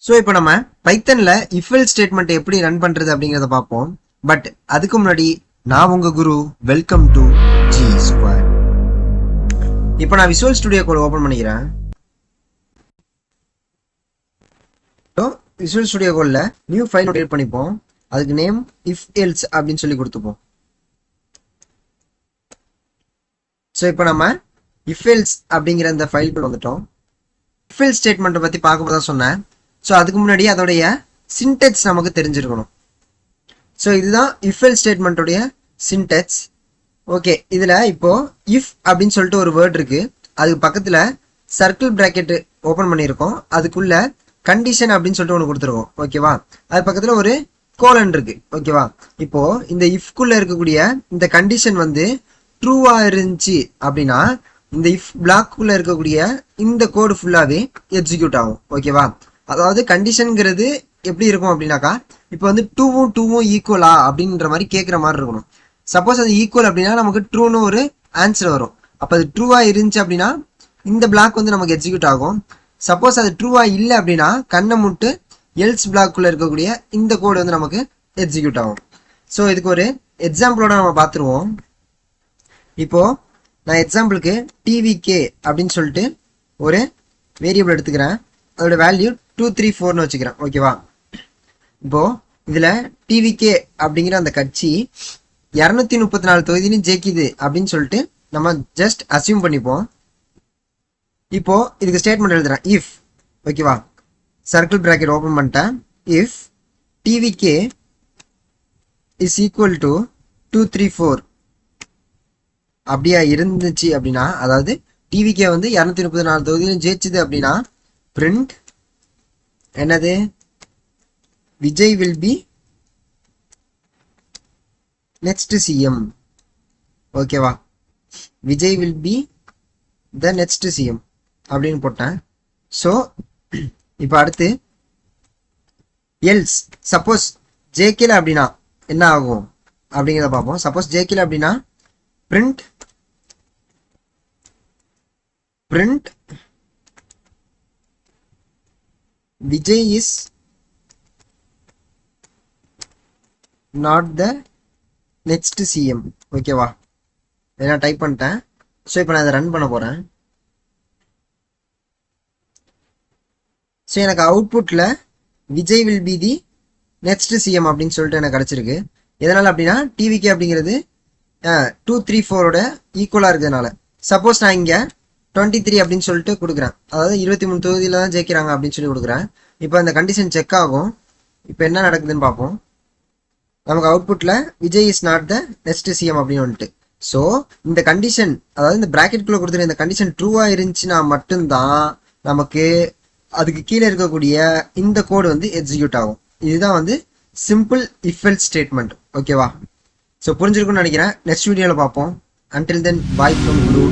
So இப்போ நம்ம பைத்தன்ல இஃப் எல்ஸ் ஸ்டேட்மெண்ட் எப்படி ரன் பண்றது அப்படிங்கிறத பார்ப்போம். பட் அதுக்கு முன்னாடி நான் உங்க Guru, welcome to G Square. இப்போ நான் விசுவல் ஸ்டுடியோ கோட் ஓபன் பண்ணிக்கிறேன். விசுவல் ஸ்டுடியோ கோட்ல நியூ ஃபைல் கிரியேட் பண்ணிப்போம். அதுக்கு நேம் இஃப் எல்ஸ் அப்படின்னு சொல்லி கொடுத்துப்போம். ஸோ இப்போ நம்ம இஃப் எல்ஸ் அப்படிங்கிற இந்த ஃபைலுக்கு வந்துட்டோம். இஃப் எல்ஸ் ஸ்டேட்மெண்ட்டை பற்றி பார்க்கும்போது தான் சொன்னேன். ஸோ அதுக்கு முன்னாடி அதோடைய சின்டெக்ஸ் நமக்கு தெரிஞ்சிருக்கணும். ஸோ இதுதான் இஃப் எல்ஸ் ஸ்டேட்மெண்ட்டோடைய சின்டெக்ஸ். ஓகே, இதில் இப்போ இஃப் அப்படின்னு சொல்லிட்டு ஒரு வேர்ட் இருக்கு. அதுக்கு பக்கத்தில் சர்க்கிள் பிராக்கெட் ஓப்பன் பண்ணியிருக்கோம். அதுக்குள்ள கண்டிஷன் அப்படின்னு சொல்லிட்டு ஒன்று கொடுத்துருக்கோம். ஓகேவா? அது பக்கத்தில் ஒரு கோலன் இருக்கு. ஓகேவா? இப்போ இந்த இஃப்குள்ள இருக்கக்கூடிய இந்த கண்டிஷன் வந்து ட்ரூவா இருந்துச்சு அப்படின்னா இந்த இஃப் பிளாக்குள்ள இருக்கக்கூடிய இந்த கோடு ஃபுல்லாவே எக்ஸிக்யூட் ஆகும். ஓகேவா? அதாவது கண்டிஷன்ங்கிறது எப்படி இருக்கும் அப்படின்னாக்கா, இப்போ வந்து டூவும் ஈக்குவலா அப்படின்ற மாதிரி கேட்குற மாதிரி இருக்கணும். சப்போஸ் அது ஈக்குவல் அப்படின்னா நமக்கு ட்ரூன்னு ஒரு ஆன்சர் வரும். அப்போ அது ட்ரூவா இருந்துச்சு அப்படின்னா இந்த பிளாக் வந்து நமக்கு எக்ஸிக்யூட் ஆகும். சப்போஸ் அது ட்ரூவா இல்லை அப்படின்னா கண்ணை முட்டு எல்ஸ் பிளாக்குள்ள இருக்கக்கூடிய இந்த கோடு வந்து நமக்கு எக்ஸிக்யூட் ஆகும். ஸோ இதுக்கு ஒரு எக்ஸாம்பிளோட நம்ம பார்த்துருவோம். இப்போ நான் எக்ஸாம்பிளுக்கு டிவிகே அப்படின்னு சொல்லிட்டு ஒரு வேரியபிள் எடுத்துக்கிறேன். அதோட வேல்யூ 234ன்னு வச்சுக்கிறேன். ஓகேவா? இப்போ இதுல டிவிகே அப்படிங்கிற அந்த கட்சி 234 தொகுதியிலும் ஜெயிக்குது அப்படின்னு சொல்லிட்டு நம்ம ஜஸ்ட் அசியூம் பண்ணிப்போம். இப்போ இதுக்கு ஸ்டேட்மெண்ட் எழுதுறேன். இஃப், ஓகேவா, சர்க்கிள் பிராக்கெட் ஓபன் பண்ணிட்டேன். If TVK is equal to 234 அப்படியா இருந்துச்சு அப்படின்னா, அதாவது டிவிகே வந்து 234 தொகுதியிலும் ஜெயிச்சுது அப்படின்னா பிரிண்ட் என்னது, Vijay will be next CM. ஓகேவா? Vijay will be the next CM அப்படின்னு போட்டேன். ஸோ இப்போ அடுத்து எல்ஸ், சப்போஸ் ஜேகேல அப்படின்னா என்ன ஆகும் அப்படிங்கிறத பார்ப்போம். சப்போஸ் ஜேகேல அப்படின்னா print Vijay is not the next CM. ஓகேவா? நான் டைப் பண்ணிட்டேன். ஸோ இப்போ நான் இதை ரன் பண்ண போறேன். ஸோ எனக்கு அவுட்புட்ல Vijay will be the next CM அப்படின்னு சொல்லிட்டு எனக்கு கிடைச்சிருக்கு. எதனால அப்படின்னா டிவிகே அப்படிங்கிறது 234ஓட ஈக்குவலா இருக்கிறதுனால. சப்போஸ் நான் இங்க 23 அப்படின்னு சொல்லிட்டு கொடுக்குறேன், அதாவது 23 தொகுதியில தான் ஜெயிக்கிறாங்க அப்படின்னு சொல்லி கொடுக்குறேன். இப்போ அந்த கண்டிஷன் செக் ஆகும். இப்போ என்ன நடக்குதுன்னு பார்ப்போம். நமக்கு அவுட்புட்ல Vijay is not the next CM அப்படின்னு வந்துட்டு. ஸோ இந்த கண்டிஷன், அதாவது இந்த பிராக்கெட்குள்ள கொடுத்துருக்க இந்த கண்டிஷன் ட்ரூவா இருந்துச்சுன்னா மட்டும்தான் நமக்கு அதுக்கு கீழே இருக்கக்கூடிய இந்த கோடு வந்து எக்ஸிக்யூட் ஆகும். இதுதான் வந்து சிம்பிள் இஃப் எல்ஸ் ஸ்டேட்மெண்ட். ஓகேவா? ஸோ புரிஞ்சிருக்கும்னு நினைக்கிறேன். நெக்ஸ்ட் வீடியோவில் பார்ப்போம். Until then, bye from Guru.